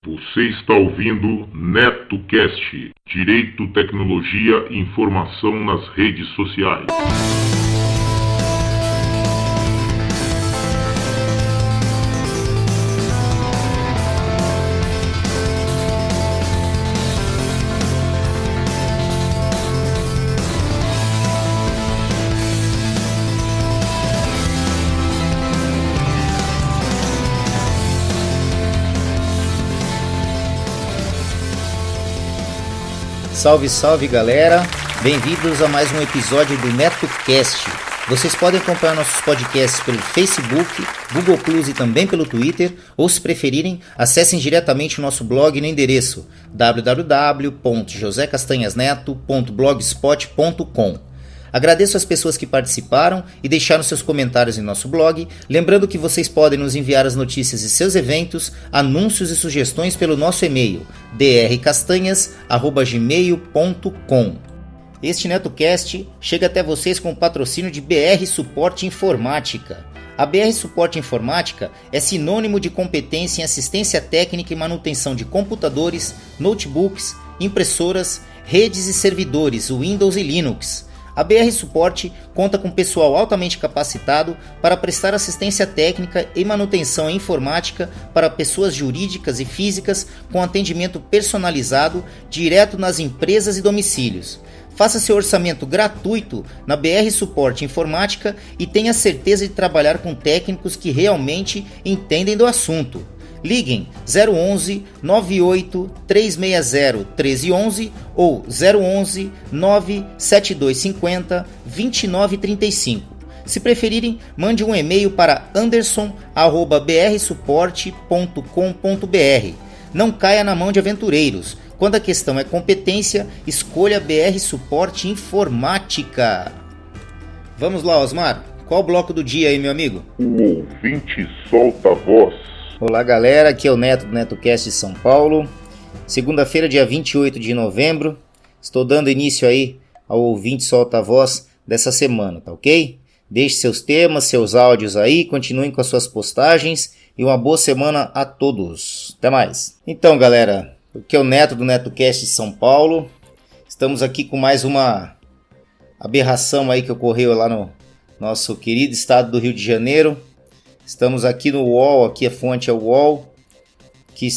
Você está ouvindo NetoCast, Direito, Tecnologia e Informação nas redes sociais. Salve, salve galera, bem-vindos a mais um episódio do NetoCast. Vocês podem acompanhar nossos podcasts pelo Facebook, Google Plus e também pelo Twitter, ou se preferirem, acessem diretamente o nosso blog no endereço www.josecastanhasneto.blogspot.com. Agradeço as pessoas que participaram e deixaram seus comentários em nosso blog, lembrando que vocês podem nos enviar as notícias de seus eventos, anúncios e sugestões pelo nosso e-mail drcastanhas@gmail.com. Este NetoCast chega até vocês com o patrocínio de BR Suporte Informática. A BR Suporte Informática é sinônimo de competência em assistência técnica e manutenção de computadores, notebooks, impressoras, redes e servidores Windows e Linux. A BR Suporte conta com pessoal altamente capacitado para prestar assistência técnica e manutenção em informática para pessoas jurídicas e físicas com atendimento personalizado direto nas empresas e domicílios. Faça seu orçamento gratuito na BR Suporte Informática e tenha certeza de trabalhar com técnicos que realmente entendem do assunto. Liguem 011 98 360 1311 ou 011 97250 2935. Se preferirem, mande um e-mail para anderson@brsuporte.com.br. Não caia na mão de aventureiros. Quando a questão é competência, escolha BR Suporte Informática. Vamos lá, Osmar. Qual o bloco do dia aí, meu amigo? O ouvinte solta a voz. Olá galera, aqui é o Neto do NetoCast de São Paulo. Segunda-feira, dia 28 de novembro. Estou dando início aí ao ouvinte solta a voz dessa semana, tá ok? Deixe seus temas, seus áudios aí, continuem com as suas postagens e uma boa semana a todos. Até mais. Então galera, aqui é o Neto do NetoCast de São Paulo. Estamos aqui com mais uma aberração aí que ocorreu lá no nosso querido estado do Rio de Janeiro. Estamos aqui no UOL, aqui a fonte é o UOL, que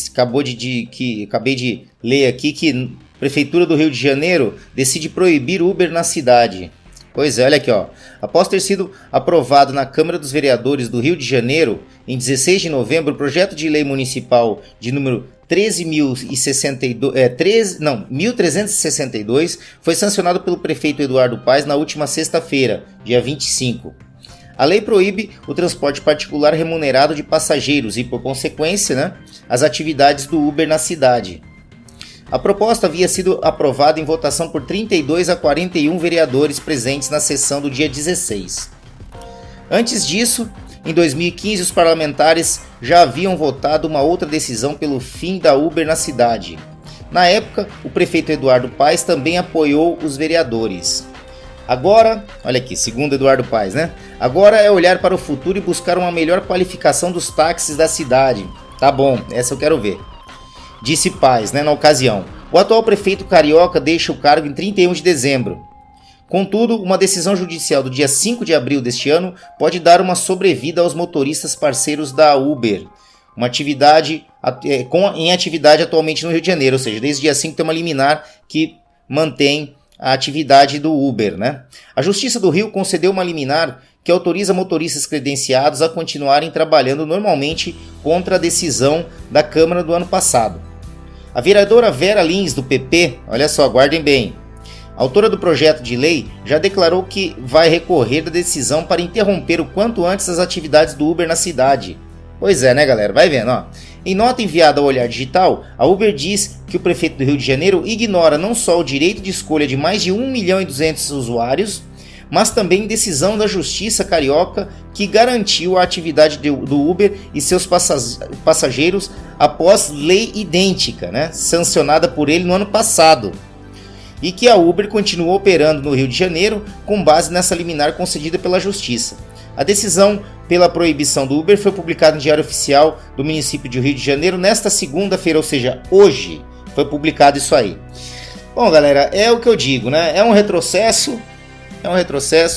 acabei de ler aqui que a Prefeitura do Rio de Janeiro decide proibir Uber na cidade. Pois é, olha aqui, ó. Após ter sido aprovado na Câmara dos Vereadores do Rio de Janeiro, em 16 de novembro, o projeto de lei municipal de número 1362 foi sancionado pelo prefeito Eduardo Paes na última sexta-feira, dia 25. A lei proíbe o transporte particular remunerado de passageiros e, por consequência, as atividades do Uber na cidade. A proposta havia sido aprovada em votação por 32 a 41 vereadores presentes na sessão do dia 16. Antes disso, em 2015, os parlamentares já haviam votado uma outra decisão pelo fim da Uber na cidade. Na época, o prefeito Eduardo Paes também apoiou os vereadores. Agora, olha aqui, segundo Eduardo Paes, agora é olhar para o futuro e buscar uma melhor qualificação dos táxis da cidade. Tá bom, essa eu quero ver. Disse Paes, na ocasião. O atual prefeito carioca deixa o cargo em 31 de dezembro. Contudo, uma decisão judicial do dia 5 de abril deste ano pode dar uma sobrevida aos motoristas parceiros da Uber, uma atividade em atividade atualmente no Rio de Janeiro, ou seja, desde o dia 5 tem uma liminar que mantém a atividade do Uber, A Justiça do Rio concedeu uma liminar que autoriza motoristas credenciados a continuarem trabalhando normalmente contra a decisão da Câmara do ano passado. A vereadora Vera Lins, do PP, olha só, guardem bem, autora do projeto de lei, já declarou que vai recorrer da decisão para interromper o quanto antes as atividades do Uber na cidade. Pois é, galera? Vai vendo, ó. Em nota enviada ao Olhar Digital, a Uber diz que o prefeito do Rio de Janeiro ignora não só o direito de escolha de mais de 1.200.000 usuários, mas também decisão da Justiça Carioca que garantiu a atividade do Uber e seus passageiros após lei idêntica, sancionada por ele no ano passado. E que a Uber continua operando no Rio de Janeiro com base nessa liminar concedida pela Justiça. A decisão pela proibição do Uber foi publicada no Diário Oficial do município de Rio de Janeiro nesta segunda-feira, ou seja, hoje foi publicado isso aí. Bom, galera, é o que eu digo, né? É um retrocesso,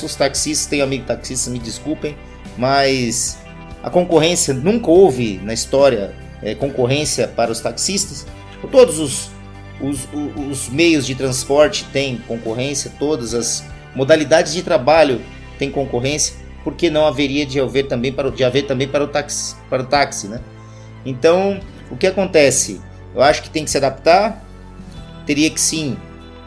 os taxistas, tenho amigo taxista, me desculpem, mas a concorrência, nunca houve na história concorrência para os taxistas. Todos os meios de transporte têm concorrência, todas as modalidades de trabalho têm concorrência, por que não haveria de haver também para o táxi, né? Então, o que acontece? Eu acho que tem que se adaptar, teria que sim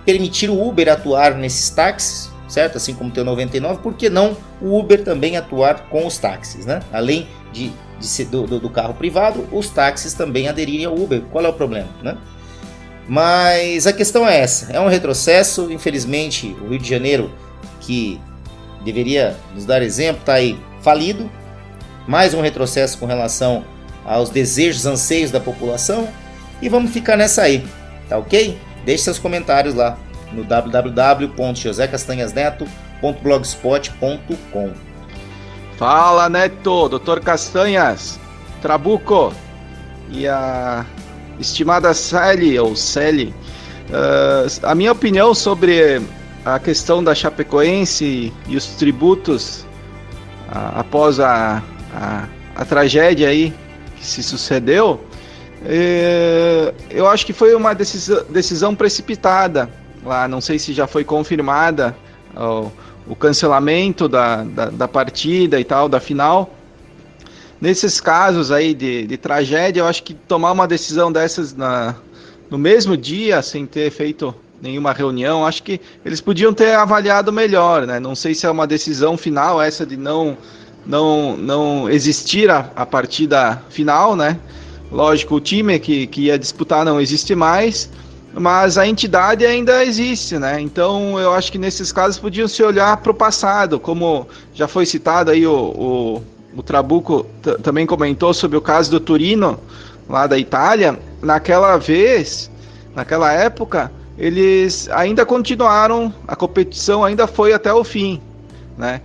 permitir o Uber atuar nesses táxis, certo? Assim como tem o 99, por que não o Uber também atuar com os táxis, né? Além de ser do carro privado, os táxis também aderirem ao Uber. Qual é o problema, né? Mas a questão é essa, é um retrocesso, infelizmente o Rio de Janeiro, que deveria nos dar exemplo, está aí falido, mais um retrocesso com relação aos desejos, anseios da população, e vamos ficar nessa aí, tá ok? Deixe seus comentários lá no www.josecastanhasneto.blogspot.com. Fala, Neto, Dr. Castanhas, Trabuco e a estimada Sally, a minha opinião sobre a questão da Chapecoense e os tributos após a tragédia aí que se sucedeu, eu acho que foi uma decisão precipitada lá. Não sei se já foi confirmada o cancelamento da partida e tal, da final. Nesses casos aí de tragédia, eu acho que tomar uma decisão dessas no mesmo dia, sem ter feito nenhuma reunião, acho que eles podiam ter avaliado melhor, né? Não sei se é uma decisão final essa de não existir a partida final, né? Lógico, o time que ia disputar não existe mais, mas a entidade ainda existe, né? Então eu acho que nesses casos podiam se olhar para o passado, como já foi citado aí, o Trabuco também comentou sobre o caso do Torino, lá da Itália. Naquela época, eles ainda continuaram, a competição ainda foi até o fim, né?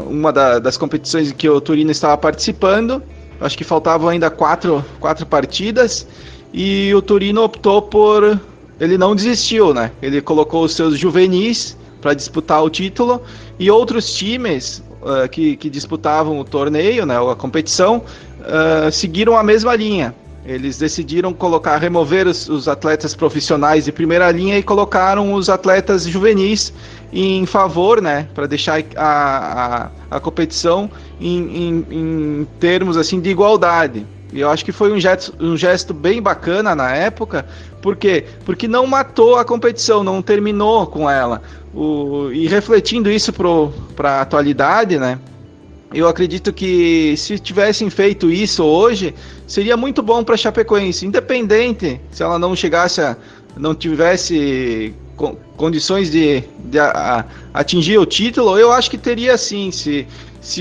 Uma das competições em que o Torino estava participando, acho que faltavam ainda quatro partidas, e o Torino ele não desistiu, né? Ele colocou os seus juvenis para disputar o título, e outros times que disputavam o torneio, né, a competição, seguiram a mesma linha. Eles decidiram remover os atletas profissionais de primeira linha e colocaram os atletas juvenis em favor, né, para deixar a competição em termos assim de igualdade. E eu acho que foi um gesto bem bacana na época. Por quê? Porque não matou a competição, não terminou com ela. E refletindo isso para a atualidade, né? Eu acredito que se tivessem feito isso hoje, seria muito bom para a Chapecoense, independente se ela não tivesse condições de atingir o título. Eu acho que teria sim, se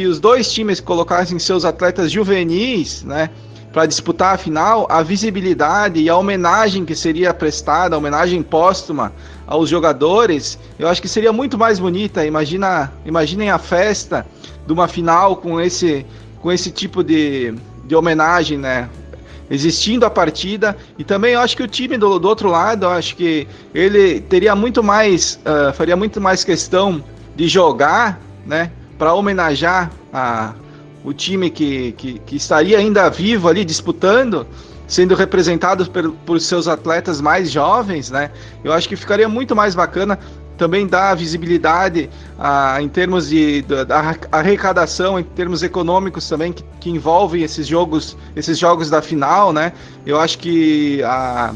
os dois times colocassem seus atletas juvenis, né, para disputar a final, a visibilidade e a homenagem que seria prestada, a homenagem póstuma aos jogadores, eu acho que seria muito mais bonita. Imaginem a festa de uma final com esse tipo de homenagem, né? Existindo a partida. E também eu acho que o time do outro lado, eu acho que ele teria faria muito mais questão de jogar, né, para homenagear o time que estaria ainda vivo ali disputando, sendo representado por seus atletas mais jovens, né? Eu acho que ficaria muito mais bacana. Também dar visibilidade em termos da arrecadação, em termos econômicos também, que envolvem esses jogos da final, né? Eu acho que a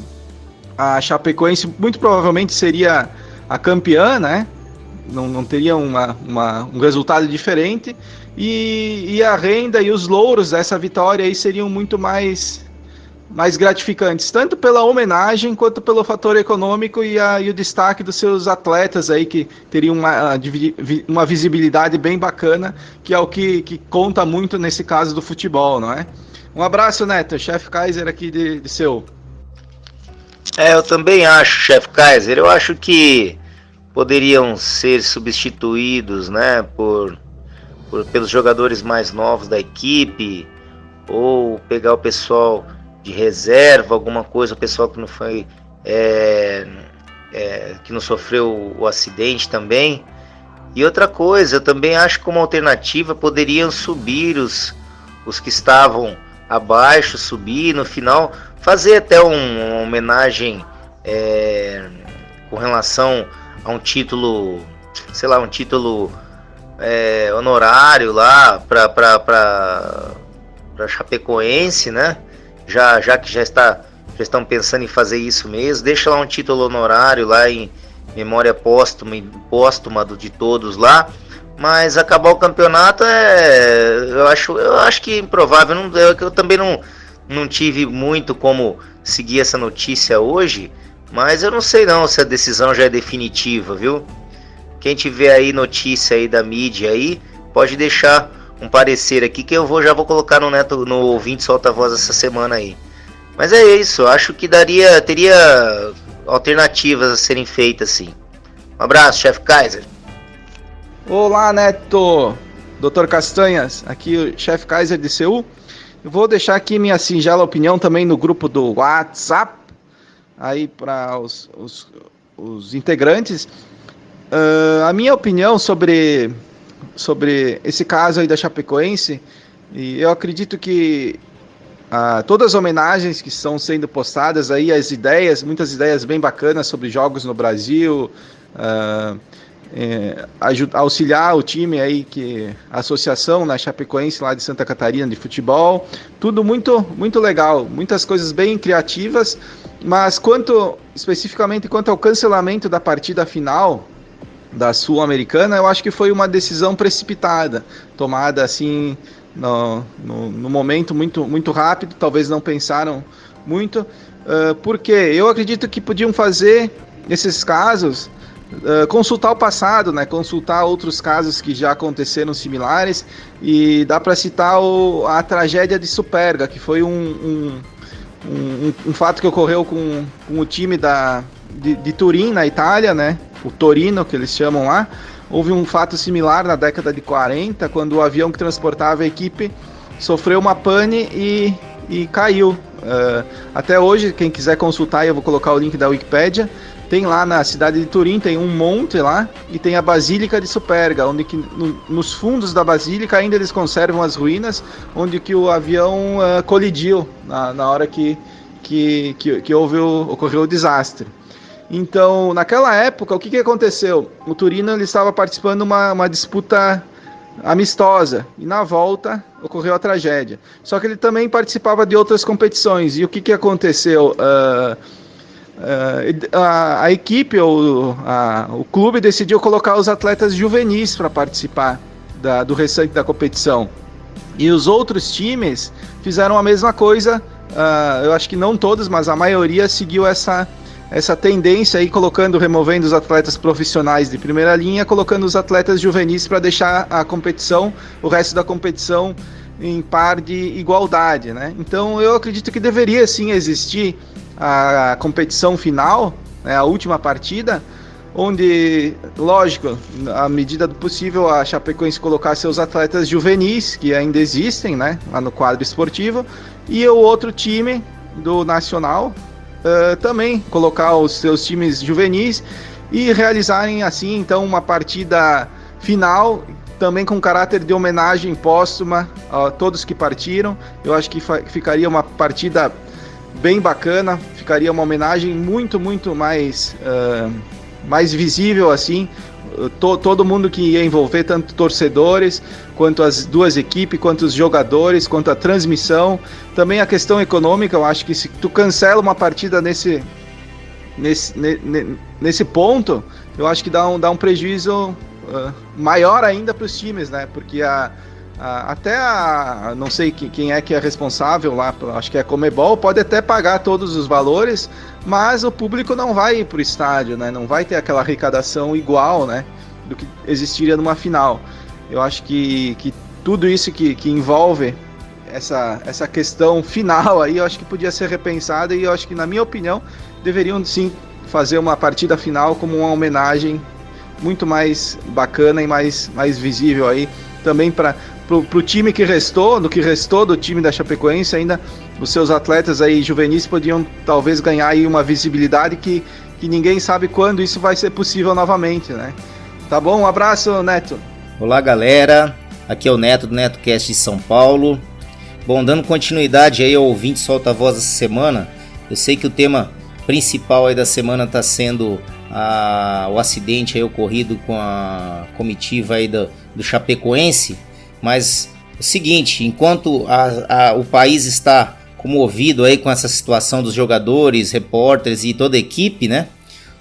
Chapecoense muito provavelmente seria a campeã, né? Não teria um resultado diferente, e a renda e os louros dessa vitória aí seriam muito mais gratificantes, tanto pela homenagem quanto pelo fator econômico e o destaque dos seus atletas aí, que teriam uma visibilidade bem bacana, que é o que conta muito nesse caso do futebol, não é? Um abraço, Neto, chefe Kaiser aqui de Seu. Eu também acho, chefe Kaiser, eu acho que poderiam ser substituídos, né, por pelos jogadores mais novos da equipe, ou pegar o pessoal de reserva, alguma coisa, o pessoal que não foi que não sofreu o acidente também. E outra coisa, eu também acho que como alternativa poderiam subir os que estavam abaixo, subir no final, fazer até uma homenagem com relação a um título, sei lá, um título honorário lá para Chapecoense, né? Já que já estão pensando em fazer isso mesmo, deixa lá um título honorário lá em memória póstuma de todos lá, mas acabar o campeonato eu acho que é improvável. Eu também não tive muito como seguir essa notícia hoje, mas eu não sei não se a decisão já é definitiva, viu? Quem tiver aí notícia aí da mídia aí, pode deixar um parecer aqui que já vou colocar no ouvinte Solta a Voz essa semana aí. Mas é isso, acho que teria alternativas a serem feitas sim. Um abraço, chefe Kaiser. Olá, Neto, Dr. Castanhas, aqui o chefe Kaiser de Seul. Eu vou deixar aqui minha singela opinião também no grupo do WhatsApp, aí para os integrantes. A minha opinião sobre esse caso aí da Chapecoense, e eu acredito que todas as homenagens que estão sendo postadas aí, muitas ideias bem bacanas sobre jogos no Brasil, auxiliar o time aí, a associação na Chapecoense lá de Santa Catarina de futebol, tudo muito, muito legal, muitas coisas bem criativas, mas especificamente quanto ao cancelamento da partida final da Sul-Americana, eu acho que foi uma decisão precipitada, tomada assim no momento muito, muito rápido, talvez não pensaram muito, porque eu acredito que podiam fazer, nesses casos, consultar o passado, né? Consultar outros casos que já aconteceram similares, e dá para citar a tragédia de Superga, que foi um fato que ocorreu com o time de Turim, na Itália, né? O Torino, que eles chamam lá. Houve um fato similar na década de 40, quando o avião que transportava a equipe sofreu uma pane e caiu. Até hoje, quem quiser consultar, eu vou colocar o link da Wikipédia, tem lá na cidade de Turim, tem um monte lá, e tem a Basílica de Superga, onde nos fundos da Basílica ainda eles conservam as ruínas, onde que o avião colidiu na hora que ocorreu o desastre. Então, naquela época, o que aconteceu? O Torino ele estava participando de uma disputa amistosa, e na volta ocorreu a tragédia. Só que ele também participava de outras competições, e o que aconteceu? A equipe, o clube decidiu colocar os atletas juvenis para participar do restante da competição. E os outros times fizeram a mesma coisa. Eu acho que não todos, mas a maioria seguiu essa tendência aí, removendo os atletas profissionais de primeira linha, colocando os atletas juvenis para deixar o resto da competição em par de igualdade, né? Então eu acredito que deveria sim existir a competição final, né, a última partida, onde, lógico, à medida do possível, a Chapecoense colocar seus atletas juvenis, que ainda existem, né, lá no quadro esportivo, e o outro time do Nacional também colocar os seus times juvenis e realizarem assim então uma partida final, também com caráter de homenagem póstuma a todos que partiram. Eu acho que ficaria uma partida bem bacana, ficaria uma homenagem muito, muito mais visível assim. Todo mundo que ia envolver, tanto torcedores, quanto as duas equipes, quanto os jogadores, quanto a transmissão. Também a questão econômica, eu acho que se tu cancela uma partida nesse ponto, eu acho que dá um prejuízo maior ainda para os times, né? Porque não sei quem é que é responsável lá, acho que é a Conmebol, pode até pagar todos os valores, mas o público não vai ir para o estádio, né? Não vai ter aquela arrecadação igual, né, do que existiria numa final. Eu acho que tudo isso que envolve essa questão final aí, eu acho que podia ser repensada, e eu acho que, na minha opinião, deveriam sim fazer uma partida final como uma homenagem muito mais bacana e mais visível aí, também para o time que restou, no que restou do time da Chapecoense, ainda os seus atletas aí juvenis podiam talvez ganhar aí uma visibilidade que ninguém sabe quando isso vai ser possível novamente, né? Tá bom? Um abraço, Neto. Olá, galera. Aqui é o Neto do NetoCast de São Paulo. Bom, dando continuidade aí ao ouvinte Solta a Voz essa semana, eu sei que o tema principal aí da semana está sendo o acidente aí ocorrido com a comitiva aí do Chapecoense, mas é o seguinte, enquanto o país está comovido aí com essa situação dos jogadores, repórteres e toda a equipe, né?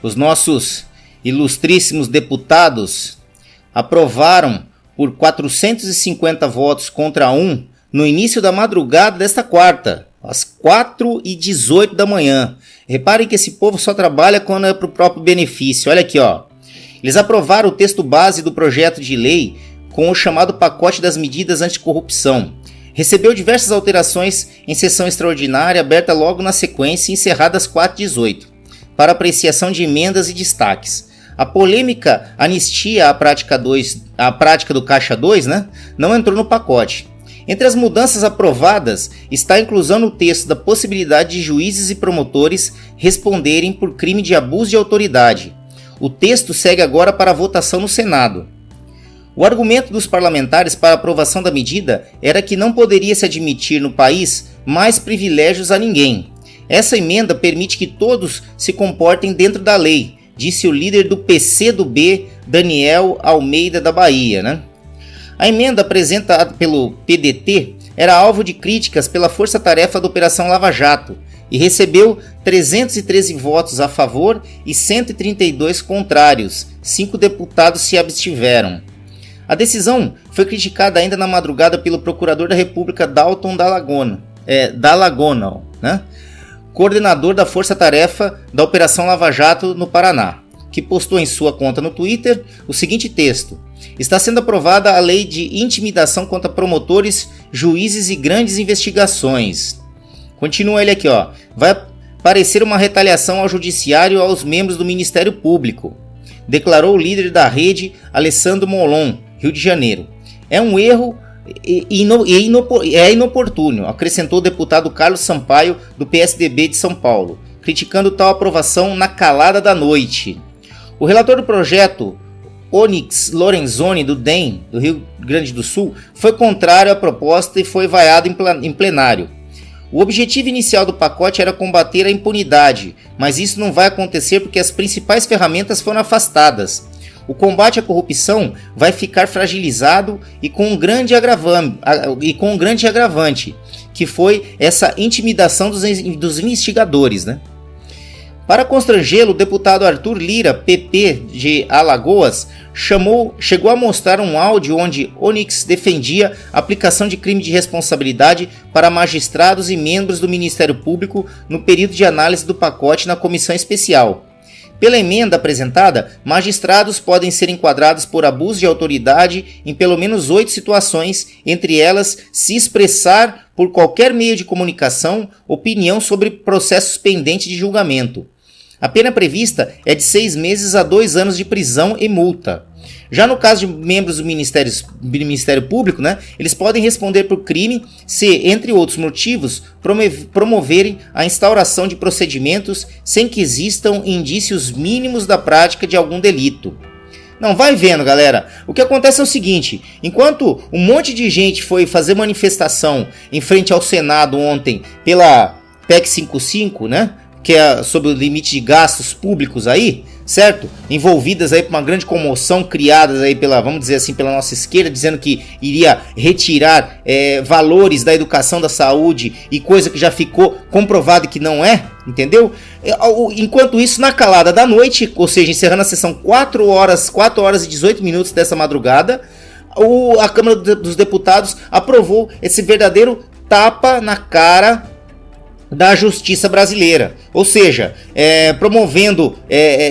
Os nossos ilustríssimos deputados aprovaram por 450 votos contra 1 no início da madrugada desta quarta, às 4h18 da manhã. Reparem que esse povo só trabalha quando é para o próprio benefício. Olha aqui, ó. Eles aprovaram o texto base do projeto de lei com o chamado pacote das medidas anticorrupção. Recebeu diversas alterações em sessão extraordinária, aberta logo na sequência e encerrada às 4h18, para apreciação de emendas e destaques. A polêmica anistia à prática do Caixa 2, né, não entrou no pacote. Entre as mudanças aprovadas está a inclusão no texto da possibilidade de juízes e promotores responderem por crime de abuso de autoridade. O texto segue agora para a votação no Senado. O argumento dos parlamentares para a aprovação da medida era que não poderia se admitir no país mais privilégios a ninguém. Essa emenda permite que todos se comportem dentro da lei, disse o líder do PCdoB, Daniel Almeida da Bahia, né? A emenda apresentada pelo PDT era alvo de críticas pela força-tarefa da Operação Lava Jato e recebeu 313 votos a favor e 132 contrários. 5 deputados se abstiveram. A decisão foi criticada ainda na madrugada pelo procurador da República Dalton Dallagnol, né? Coordenador da força-tarefa da Operação Lava Jato no Paraná, que postou em sua conta no Twitter o seguinte texto: está sendo aprovada a lei de intimidação contra promotores, juízes e grandes investigações. Continua ele aqui, ó. Vai parecer uma retaliação ao judiciário e aos membros do Ministério Público, declarou o líder da rede, Alessandro Molon, Rio de Janeiro. É um erro é inoportuno, acrescentou o deputado Carlos Sampaio, do PSDB de São Paulo, criticando tal aprovação na calada da noite. O relator do projeto, Onyx Lorenzoni, do DEM, do Rio Grande do Sul, foi contrário à proposta e foi vaiado em plenário. O objetivo inicial do pacote era combater a impunidade, mas isso não vai acontecer porque as principais ferramentas foram afastadas. O combate à corrupção vai ficar fragilizado e com um grande agravante, que foi essa intimidação dos investigadores, né? Para constrangê-lo, o deputado Arthur Lira, PP de Alagoas, chegou a mostrar um áudio onde Onyx defendia a aplicação de crime de responsabilidade para magistrados e membros do Ministério Público no período de análise do pacote na comissão especial. Pela emenda apresentada, magistrados podem ser enquadrados por abuso de autoridade em pelo menos 8 situações, entre elas se expressar por qualquer meio de comunicação opinião sobre processos pendentes de julgamento. A pena prevista é de 6 meses a 2 anos de prisão e multa. Já no caso de membros do Ministério Público, né, eles podem responder por crime se, entre outros motivos, promoverem a instauração de procedimentos sem que existam indícios mínimos da prática de algum delito. Não, vai vendo, galera. O que acontece é o seguinte: enquanto um monte de gente foi fazer manifestação em frente ao Senado ontem pela PEC 55, né, que é sobre o limite de gastos públicos aí, certo? Envolvidas aí por uma grande comoção, criadas aí pela, vamos dizer assim, pela nossa esquerda, dizendo que iria retirar valores da educação, da saúde e coisa que já ficou comprovado que não é, entendeu? Enquanto isso, na calada da noite, ou seja, encerrando a sessão 4 horas e 18 minutos dessa madrugada, a Câmara dos Deputados aprovou esse verdadeiro tapa na cara da justiça brasileira, ou seja, promovendo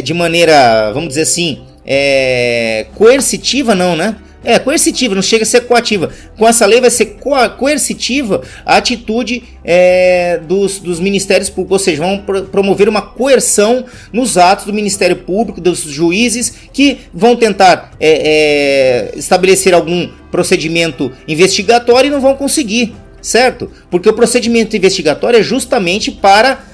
de maneira, vamos dizer assim, coercitiva não, né? Coercitiva, não chega a ser coativa. Com essa lei vai ser coercitiva a atitude dos ministérios públicos, ou seja, vão promover uma coerção nos atos do Ministério Público, dos juízes, que vão tentar estabelecer algum procedimento investigatório e não vão conseguir, certo? Porque o procedimento investigatório é justamente para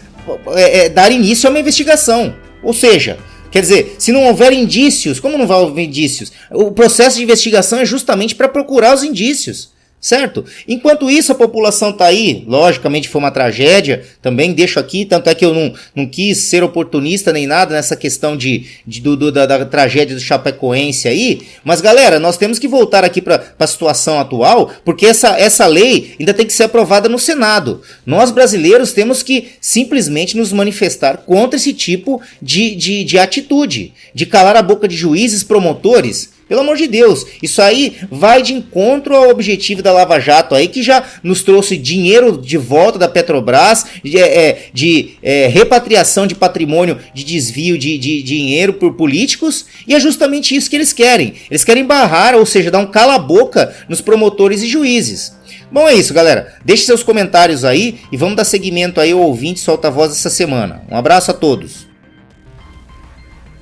dar início a uma investigação, ou seja... Quer dizer, se não houver indícios, como não vai haver indícios? O processo de investigação é justamente para procurar os indícios, certo? Enquanto isso, a população está aí, logicamente foi uma tragédia, também deixo aqui, tanto é que eu não quis ser oportunista nem nada nessa questão da tragédia do Chapecoense aí, mas galera, nós temos que voltar aqui para a situação atual, porque essa lei ainda tem que ser aprovada no Senado. Nós brasileiros temos que simplesmente nos manifestar contra esse tipo de atitude, de calar a boca de juízes, promotores. Pelo amor de Deus, isso aí vai de encontro ao objetivo da Lava Jato aí, que já nos trouxe dinheiro de volta da Petrobras, de repatriação de patrimônio, de desvio de dinheiro por políticos, e é justamente isso que eles querem. Eles querem barrar, ou seja, dar um cala-boca nos promotores e juízes. Bom, é isso, galera. Deixe seus comentários aí e vamos dar seguimento aí ao ouvinte Solta a Voz dessa semana. Um abraço a todos.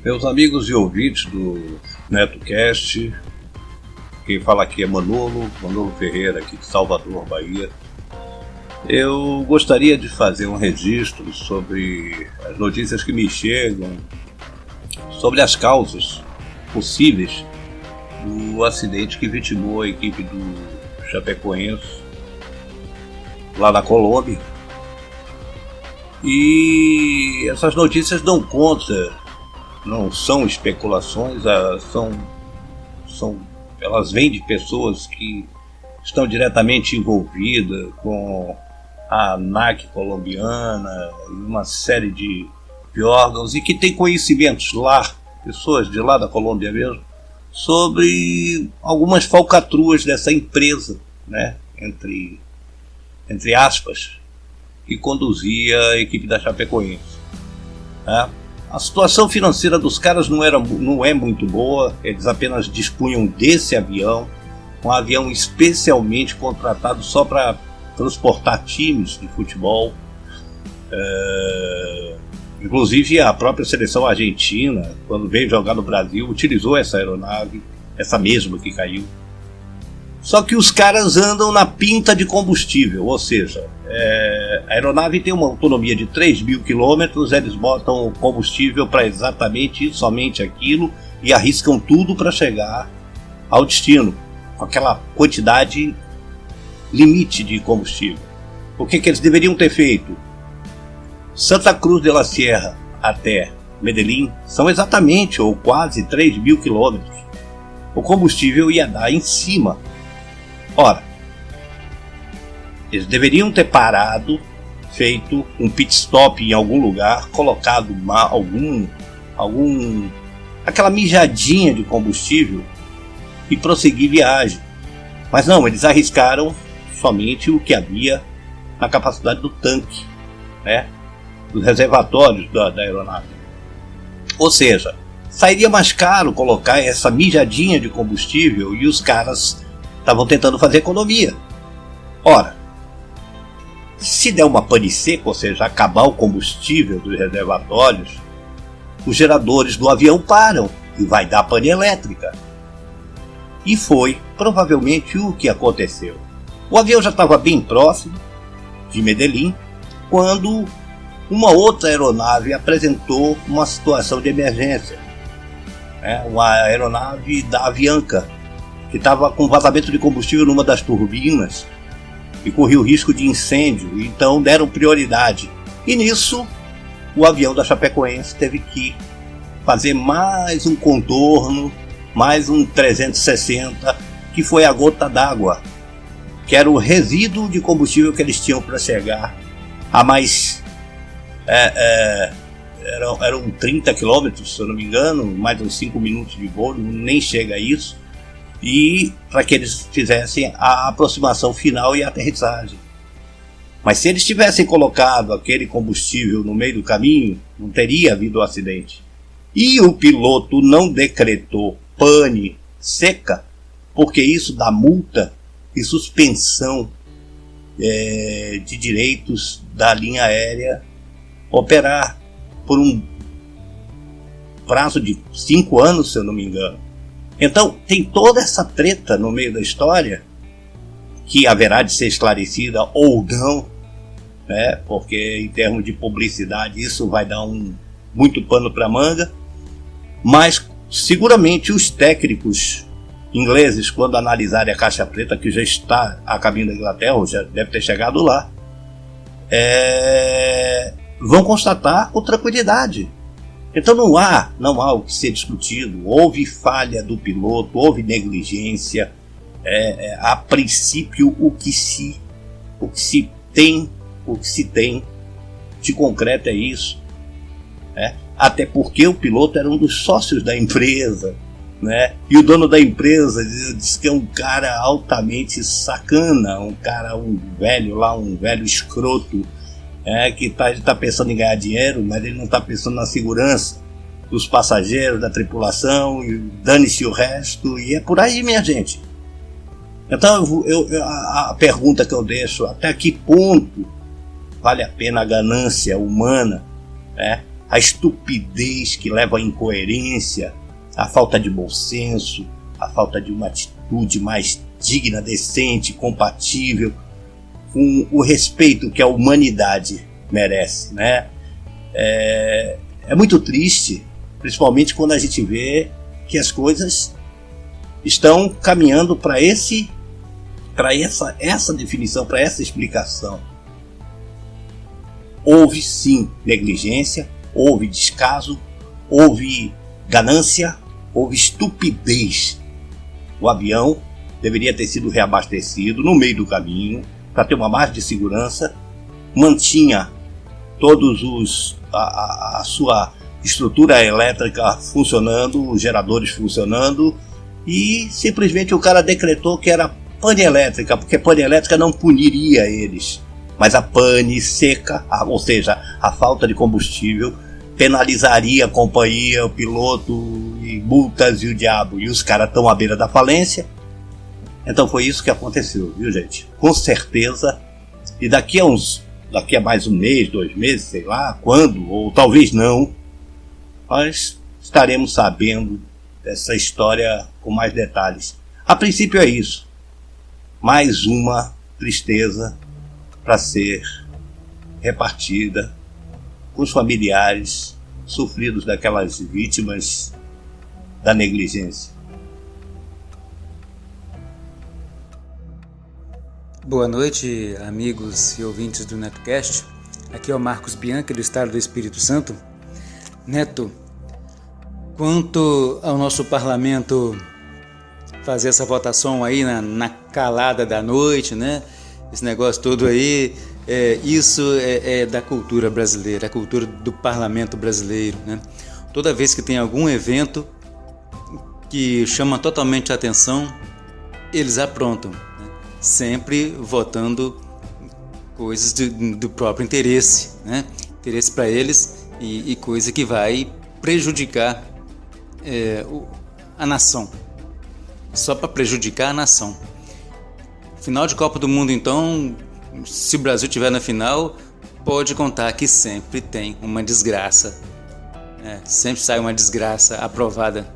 Meus amigos e ouvintes do NetoCast, quem fala aqui é Manolo Ferreira, aqui de Salvador, Bahia. Eu gostaria de fazer um registro sobre as notícias que me chegam sobre as causas possíveis do acidente que vitimou a equipe do Chapecoense lá na Colômbia. E essas notícias dão conta, não são especulações, elas vêm de pessoas que estão diretamente envolvidas com a ANAC colombiana e uma série de órgãos e que têm conhecimentos lá, pessoas de lá da Colômbia mesmo, sobre algumas falcatruas dessa empresa, né, entre aspas, que conduzia a equipe da Chapecoense, né? A situação financeira dos caras não é muito boa, eles apenas dispunham desse avião, um avião especialmente contratado só para transportar times de futebol. Inclusive a própria seleção argentina, quando veio jogar no Brasil, utilizou essa aeronave, essa mesma que caiu. Só que os caras andam na pinta de combustível, ou seja, a aeronave tem uma autonomia de 3.000 km, eles botam combustível para exatamente e somente aquilo e arriscam tudo para chegar ao destino, com aquela quantidade limite de combustível. O que eles deveriam ter feito? Santa Cruz de la Sierra até Medellín são exatamente ou quase 3.000 km. O combustível ia dar em cima. Ora, eles deveriam ter parado, feito um pit stop em algum lugar, colocado aquela mijadinha de combustível e prosseguir viagem. Mas não, eles arriscaram somente o que havia na capacidade do tanque, né, dos reservatórios da aeronave. Ou seja, sairia mais caro colocar essa mijadinha de combustível e os caras estavam tentando fazer economia. Ora, se der uma pane seca, ou seja, acabar o combustível dos reservatórios, os geradores do avião param e vai dar pane elétrica. E foi provavelmente o que aconteceu. O avião já estava bem próximo de Medellín quando uma outra aeronave apresentou uma situação de emergência. Uma aeronave da Avianca, que estava com vazamento de combustível numa das turbinas e corria o risco de incêndio, então deram prioridade. E nisso, o avião da Chapecoense teve que fazer mais um contorno, mais um 360, que foi a gota d'água, que era o resíduo de combustível que eles tinham para chegar a mais... eram 30 quilômetros, se eu não me engano, mais uns 5 minutos de voo, nem chega a isso, e para que eles fizessem a aproximação final e a aterrissagem. Mas se eles tivessem colocado aquele combustível no meio do caminho, não teria havido o acidente. E o piloto não decretou pane seca, porque isso dá multa e suspensão de direitos da linha aérea operar por um prazo de 5 anos, se eu não me engano. Então tem toda essa treta no meio da história, que haverá de ser esclarecida ou não, né? Porque em termos de publicidade isso vai dar muito pano para manga, mas seguramente os técnicos ingleses, quando analisarem a caixa preta, que já está a caminho da Inglaterra, ou já deve ter chegado lá, vão constatar com tranquilidade. Então não há o que ser discutido. Houve falha do piloto, houve negligência. A princípio o que se tem de concreto é isso, né? Até porque o piloto era um dos sócios da empresa, né? E o dono da empresa diz que é um cara altamente sacana, um velho escroto, que tá pensando em ganhar dinheiro, mas ele não está pensando na segurança dos passageiros, da tripulação, e dane-se o resto, e é por aí, minha gente. Então a pergunta que eu deixo: até que ponto vale a pena a ganância humana, né? A estupidez que leva à incoerência, a falta de bom senso, a falta de uma atitude mais digna, decente, compatível com o respeito que a humanidade merece, né? É muito triste, principalmente quando a gente vê que as coisas estão caminhando para essa definição, para essa explicação. Houve sim negligência, houve descaso, houve ganância, houve estupidez. O avião deveria ter sido reabastecido no meio do caminho para ter uma margem de segurança, mantinha a sua estrutura elétrica funcionando, os geradores funcionando, e simplesmente o cara decretou que era pane elétrica, porque pane elétrica não puniria eles, mas a pane seca, ou seja, a falta de combustível, penalizaria a companhia, o piloto, e multas e o diabo, e os caras estão à beira da falência. Então foi isso que aconteceu, viu, gente? Com certeza. E daqui a mais um mês, 2 meses, sei lá quando, ou talvez não, nós estaremos sabendo dessa história com mais detalhes. A princípio é isso. Mais uma tristeza para ser repartida com os familiares sofridos daquelas vítimas da negligência. Boa noite, amigos e ouvintes do NetoCast. Aqui é o Marcos Bianchi, do estado do Espírito Santo. Neto, quanto ao nosso parlamento fazer essa votação aí na calada da noite, né? Esse negócio todo aí, isso é da cultura brasileira, a cultura do parlamento brasileiro, né? Toda vez que tem algum evento que chama totalmente a atenção, eles aprontam, né? Sempre votando coisas do próprio interesse, né? Interesse para eles e coisa que vai prejudicar a nação, só para prejudicar a nação. Final de Copa do Mundo, então, se o Brasil estiver na final, pode contar que sempre tem uma desgraça, sempre sai uma desgraça aprovada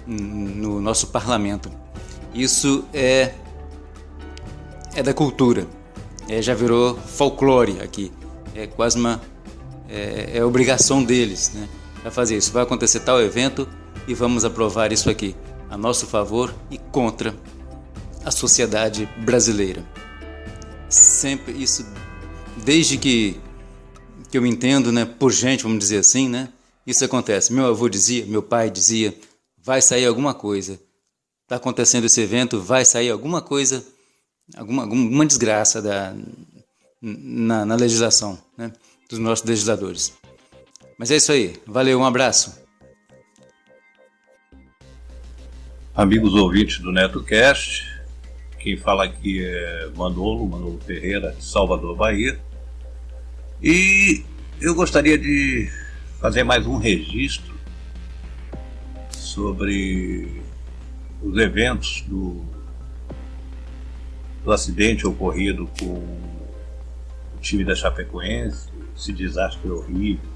no nosso parlamento. Isso é da cultura, já virou folclore aqui, é quase é obrigação deles, né, para fazer isso. Vai acontecer tal evento e vamos aprovar isso aqui a nosso favor e contra a sociedade brasileira. Sempre isso, desde que eu me entendo, né, por gente, vamos dizer assim, né, isso acontece. Meu avô dizia, meu pai dizia, vai sair alguma coisa, está acontecendo esse evento, vai sair alguma coisa, alguma desgraça na legislação, né, dos nossos legisladores. Mas é isso aí, valeu, um abraço. Amigos ouvintes do NetoCast, quem fala aqui é Manolo Ferreira, de Salvador, Bahia. E eu gostaria de fazer mais um registro sobre os eventos do do acidente ocorrido com o time da Chapecoense, esse desastre horrível,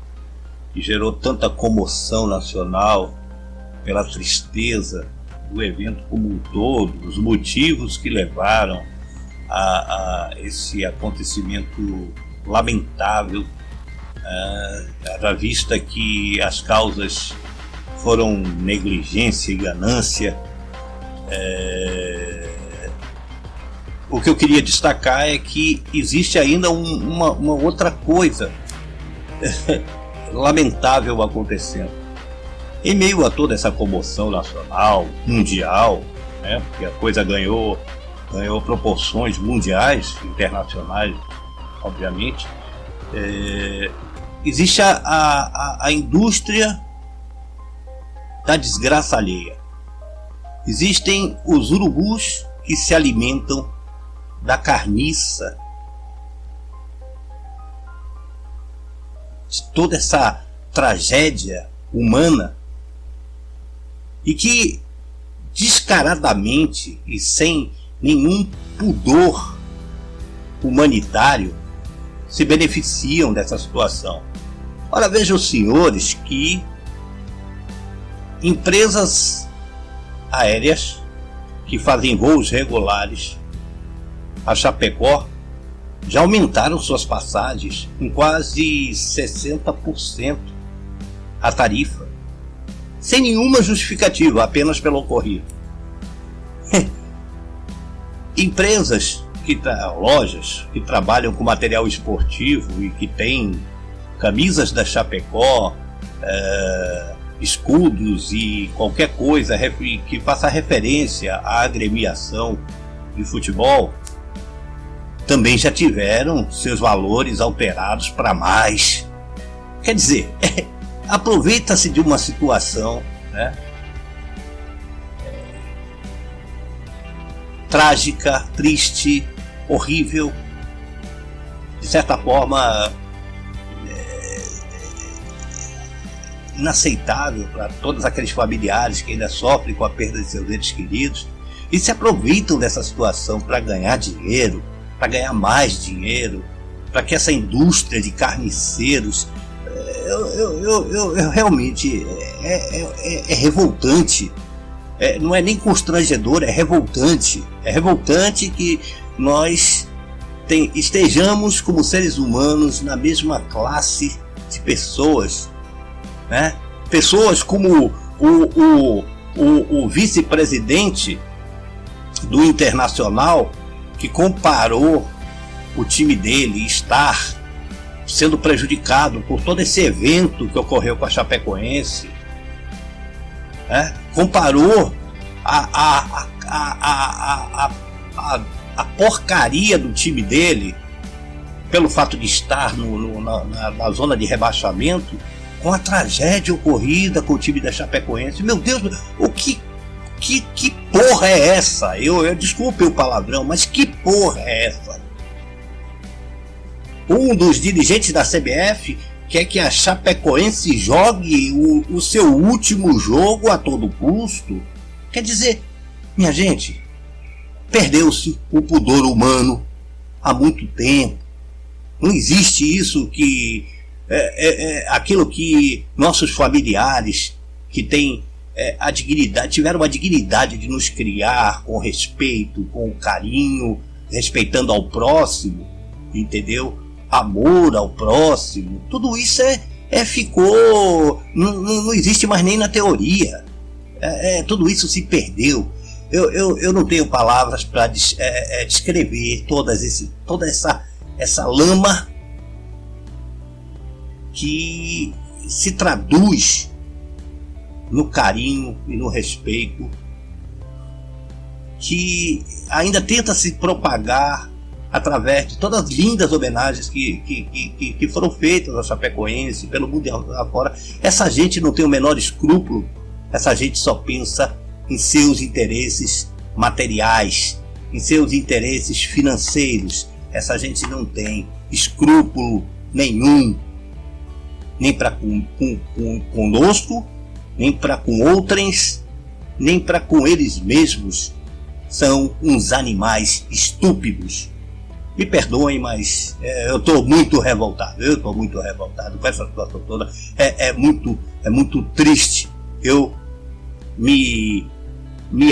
que gerou tanta comoção nacional pela tristeza do evento como um todo, os motivos que levaram a esse acontecimento lamentável, à vista que as causas foram negligência e ganância. O que eu queria destacar é que existe ainda uma outra coisa lamentável acontecendo. Em meio a toda essa comoção nacional, mundial, né, porque a coisa ganhou proporções mundiais, internacionais, obviamente, existe a indústria da desgraça alheia. Existem os urubus que se alimentam da carniça, de toda essa tragédia humana, e que descaradamente e sem nenhum pudor humanitário se beneficiam dessa situação. Ora, vejam os senhores que empresas aéreas que fazem voos regulares a Chapecó já aumentaram suas passagens em quase 60% a tarifa, sem nenhuma justificativa, apenas pelo ocorrido. Empresas, lojas que trabalham com material esportivo e que têm camisas da Chapecó, escudos e qualquer coisa que faça referência à agremiação de futebol, também já tiveram seus valores alterados para mais. Quer dizer, aproveita-se de uma situação, né, trágica, triste, horrível, de certa forma inaceitável para todos aqueles familiares que ainda sofrem com a perda de seus entes queridos e se aproveitam dessa situação para ganhar dinheiro, para ganhar mais dinheiro, para que essa indústria de carniceiros, eu realmente é revoltante. Não é nem constrangedor, é revoltante. É revoltante que nós estejamos como seres humanos na mesma classe de pessoas, né? Pessoas como o vice-presidente do Internacional, que comparou o time dele estar sendo prejudicado por todo esse evento que ocorreu com a Chapecoense, né? Comparou a porcaria do time dele pelo fato de estar na zona de rebaixamento com a tragédia ocorrida com o time da Chapecoense. Meu Deus, que porra é essa? Eu desculpe o palavrão, mas que porra é essa? Um dos dirigentes da CBF quer que a Chapecoense jogue o seu último jogo a todo custo. Quer dizer, minha gente, perdeu-se o pudor humano há muito tempo. Não existe isso que aquilo que nossos familiares que têm a dignidade, tiveram a dignidade de nos criar com respeito, com carinho, respeitando ao próximo, entendeu? Amor ao próximo, tudo isso ficou, não existe mais nem na teoria. Tudo isso se perdeu. Eu não tenho palavras para descrever toda essa lama que se traduz no carinho e no respeito, que ainda tenta se propagar através de todas as lindas homenagens que foram feitas à Chapecoense pelo mundo afora. Essa gente não tem o menor escrúpulo, essa gente só pensa em seus interesses materiais, em seus interesses financeiros. Essa gente não tem escrúpulo nenhum, nem para conosco, nem para com outrens, nem para com eles mesmos. são uns animais estúpidos. Me perdoem, mas eu estou muito revoltado. Com essa situação toda. É muito triste eu me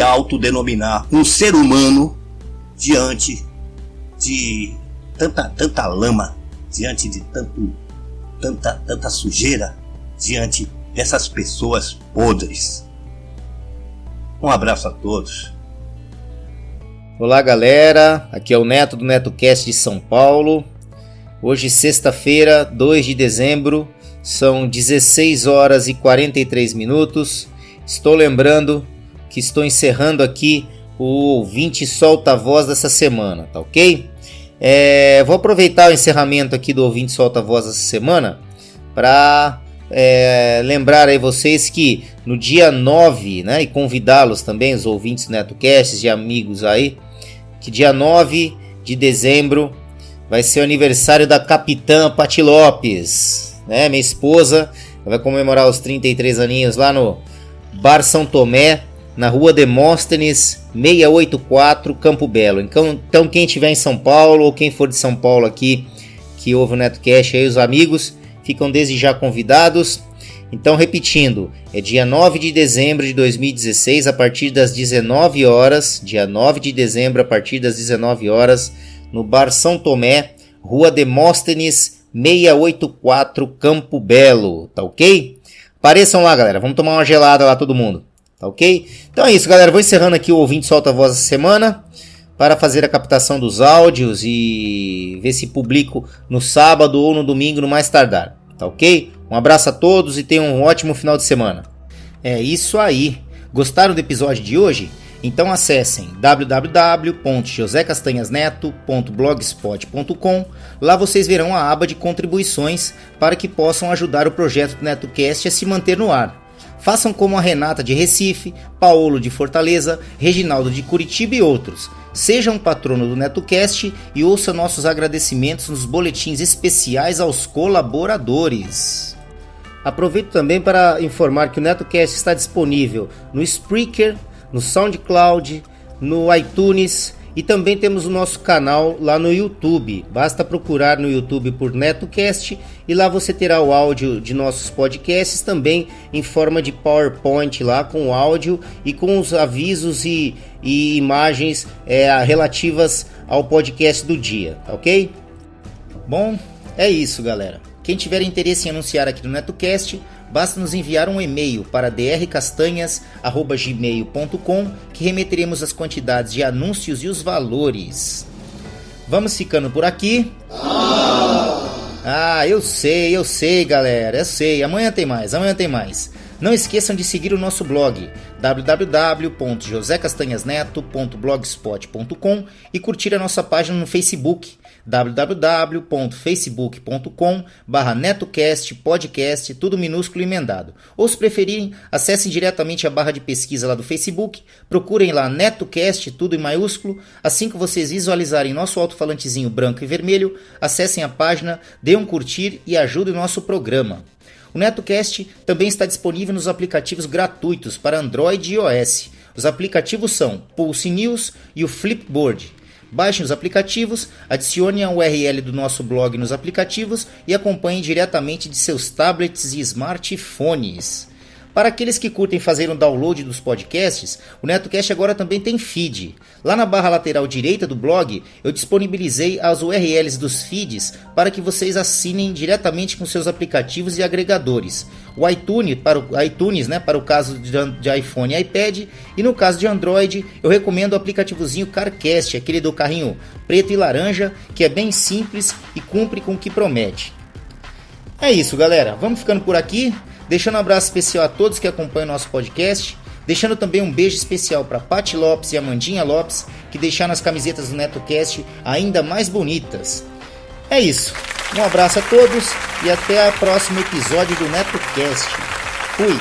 autodenominar um ser humano diante de tanta lama, diante de tanta sujeira, diante dessas pessoas podres. Um abraço a todos. Olá galera, aqui é o Neto do NetoCast de São Paulo. Hoje sexta-feira, 2 de dezembro, são 16 horas e 43 minutos. Estou lembrando que estou encerrando aqui o ouvinte solta a voz dessa semana, tá ok? Vou aproveitar o encerramento aqui do ouvinte solta a voz dessa semana para lembrar aí vocês que no dia 9, né, e convidá-los também, os ouvintes do NetoCast e amigos aí, que dia 9 de dezembro vai ser o aniversário da capitã Pati Lopes, né, minha esposa, vai comemorar os 33 aninhos lá no Bar São Tomé, na rua Demóstenes 684, Campo Belo. Então quem estiver em São Paulo ou quem for de São Paulo aqui, que ouve o NetoCast aí, os amigos, ficam desde já convidados. Então, repetindo, é dia 9 de dezembro de 2016, a partir das 19 horas, dia 9 de dezembro, a partir das 19 horas, no Bar São Tomé, Rua Demóstenes 684, Campo Belo, tá ok? Apareçam lá, galera, vamos tomar uma gelada lá todo mundo, tá ok? Então é isso, galera, vou encerrando aqui o Ouvinte Solta a Voz da semana, para fazer a captação dos áudios e ver se publico no sábado ou no domingo, no mais tardar. Tá ok? Um abraço a todos e tenham um ótimo final de semana. É isso aí. Gostaram do episódio de hoje? Então acessem www.josecastanhasneto.blogspot.com. Lá vocês verão a aba de contribuições para que possam ajudar o projeto do NetoCast a se manter no ar. Façam como a Renata de Recife, Paulo de Fortaleza, Reginaldo de Curitiba e outros. Seja um patrono do NetoCast e ouça nossos agradecimentos nos boletins especiais aos colaboradores. Aproveito também para informar que o NetoCast está disponível no Spreaker, no SoundCloud, no iTunes e também temos o nosso canal lá no YouTube. Basta procurar no YouTube por NetoCast e lá você terá o áudio de nossos podcasts também em forma de PowerPoint lá com o áudio e com os avisos e imagens relativas ao podcast do dia, ok? Bom, é isso galera. Quem tiver interesse em anunciar aqui no NetoCast, basta nos enviar um e-mail para drcastanhas@gmail.com que remeteremos as quantidades de anúncios e os valores. Vamos ficando por aqui. Eu sei galera, eu sei. Amanhã tem mais. Não esqueçam de seguir o nosso blog www.josecastanhasneto.blogspot.com e curtir a nossa página no Facebook www.facebook.com/NetoCast podcast, tudo minúsculo e emendado. Ou se preferirem, acessem diretamente a barra de pesquisa lá do Facebook, procurem lá NetoCast, tudo em maiúsculo. Assim que vocês visualizarem nosso alto-falantezinho branco e vermelho, acessem a página, dêem um curtir e ajudem o nosso programa. O NetoCast também está disponível nos aplicativos gratuitos para Android e iOS. Os aplicativos são Pulse News e o Flipboard. Baixem os aplicativos, adicionem a URL do nosso blog nos aplicativos e acompanhem diretamente de seus tablets e smartphones. Para aqueles que curtem fazer um download dos podcasts, o NetoCast agora também tem feed. Lá na barra lateral direita do blog, eu disponibilizei as URLs dos feeds para que vocês assinem diretamente com seus aplicativos e agregadores. O iTunes, para o caso de iPhone e iPad, e no caso de Android, eu recomendo o aplicativozinho CarCast, aquele do carrinho preto e laranja, que é bem simples e cumpre com o que promete. É isso, galera. Vamos ficando por aqui. Deixando um abraço especial a todos que acompanham o nosso podcast. Deixando também um beijo especial para Pati Lopes e Amandinha Lopes, que deixaram as camisetas do NetoCast ainda mais bonitas. É isso. Um abraço a todos e até o próximo episódio do NetoCast. Fui!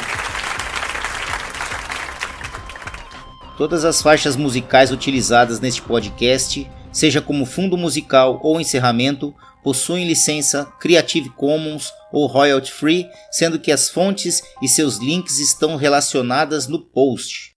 Todas as faixas musicais utilizadas neste podcast, seja como fundo musical ou encerramento, possuem licença Creative Commons ou Royalty Free, sendo que as fontes e seus links estão relacionadas no post.